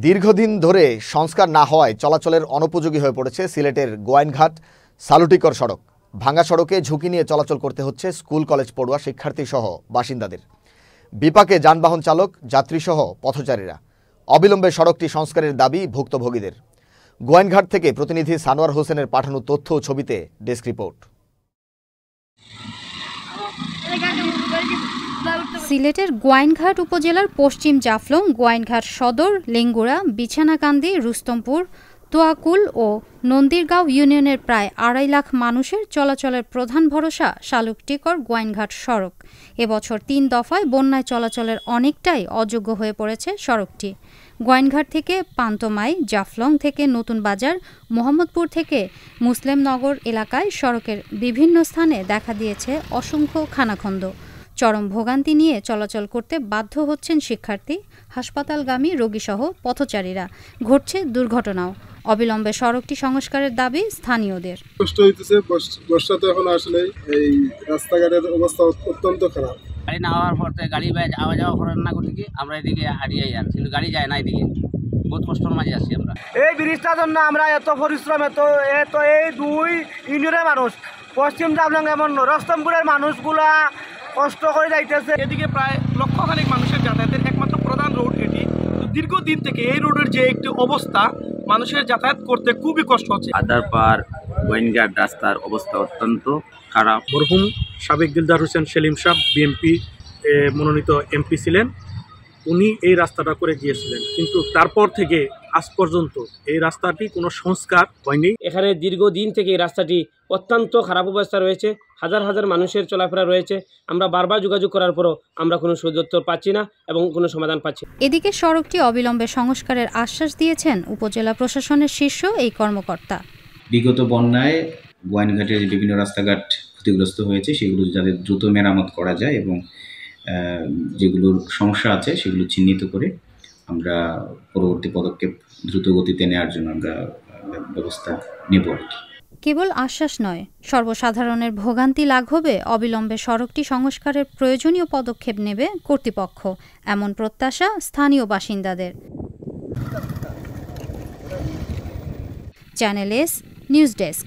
দীর্ঘদিন ধরে সংস্কার না হওয়ায় চলাচলের অনুপযোগী হয়ে পড়েছে সিলেটের গোয়াইনঘাট সালুটিকর সড়ক। ভাঙা সড়কে ঝুঁকি নিয়ে চলাচল করতে হচ্ছে স্কুল কলেজ পড়ুয়া শিক্ষার্থী সহ বাসিন্দাদের। বিপাকে যানবাহন চালক, যাত্রী সহ পথচারীরা। অবিলম্বে সড়কটি সংস্কারের দাবি ভুক্তভোগীদের। গোয়াইনঘাট থেকে প্রতিনিধি সানোয়ার হোসেনের পাঠানো তথ্য ও ছবিতে ডেস্ক রিপোর্ট। সিলেটের গোয়াইনঘাট উপজেলার পশ্চিম জাফলং, গোয়াইনঘাট সদর, লেঙ্গুড়া, বিছানাকান্দি, রুস্তমপুর, তোয়াকুল ও নন্দীরগাঁও ইউনিয়নের প্রায় ২.৫ লাখ মানুষের চলাচলের প্রধান ভরসা সালুকটিকর গোয়াইনঘাট সড়ক। এবছর ৩ দফায় বন্যায় চলাচলের অনেকটাই অযোগ্য হয়ে পড়েছে সড়কটি। গোয়াইনঘাট থেকে পান্তমাই, জাফলং থেকে নতুন বাজার, মোহাম্মদপুর থেকে মুসলিমনগর এলাকায় সড়কের বিভিন্ন স্থানে দেখা দিয়েছে অসংখ্য খানাখন্দ। চরম ভোগান্তি নিয়ে চলাচল করতে বাধ্য হচ্ছেন শিক্ষার্থী, হাসপাতালগামী রোগীসহ পথচারীরা। ঘটছে দুর্ঘটনাও। অবিলম্বে সড়কটি সংস্কারের দাবি স্থানীয়দের। কষ্ট হইতেছে, বর্ষাতে এখন আসলে এই রাস্তাঘাটের অবস্থা অত্যন্ত খারাপ। গাড়ি না হওয়ার পর গাড়ি আওয়া যাওয়া করার না করতে গিয়ে আমরা এদিকে হারিয়ে যাই, কিন্তু গাড়ি যায় না এদিকে। বহুত কষ্টের মাঝে আছি আমরা। এই ব্রিজটার জন্য আমরা এত পরিশ্রম, এত এই 2 ইউনিয়নের মানুষ, পশ্চিম জাফলং এবং রস্তমপুরের মানুষগুলা কষ্ট করে যাইতেছে। এদিকে প্রায় লক্ষখানিক মানুষের যাতায়াতের একমাত্র প্রধান রোড এটি। দীর্ঘদিন থেকে এই রোডের যে একটি অবস্থা, মানুষের যাতায়াত করতে খুবই কষ্ট হচ্ছে। আদারপাড় গোয়াইনঘাট রাস্তার অবস্থা অত্যন্ত খারাপ। মরহুম সাবেক দিলদার হোসেন সেলিম সাহেব বিএমপি মনোনীত এমপি ছিলেন, উনি এই রাস্তাটা করে গিয়েছিলেন, কিন্তু তারপর থেকে আজ পর্যন্ত এই রাস্তাটি কোনো সংস্কার হয়নি। এখানে দীর্ঘদিন থেকে এই রাস্তাটি অত্যন্ত খারাপ অবস্থা রয়েছে, হাজার হাজার মানুষের চলাফেরা রয়েছে। আমরা বারবার যোগাযোগ করার পরও আমরা কোনো সদুত্তর পাচ্ছি না এবং কোনো সমাধান পাচ্ছি না। এদিকে সড়কটি অবিলম্বে সংস্কারের আশ্বাস দিয়েছেন উপজেলা প্রশাসনের শীর্ষ এই কর্মকর্তা। বিগত বন্যায় গোয়াইনঘাটের বিভিন্ন রাস্তাঘাট ক্ষতিগ্রস্ত হয়েছে, সেগুলো যাতে দ্রুত মেরামত করা যায় এবং যেগুলোর সমস্যা আছে সেগুলো চিহ্নিত করে আমরা পরবর্তী পদক্ষেপ দ্রুত গতিতে নেওয়ার জন্য আমরা ব্যবস্থা নেব আর কি। কেবল আশ্বাস নয়, সর্বসাধারণের ভোগান্তি লাঘবে অবিলম্বে সড়কটি সংস্কারের প্রয়োজনীয় পদক্ষেপ নেবে কর্তৃপক্ষ, এমন প্রত্যাশা স্থানীয় বাসিন্দাদের। Channel S news desk.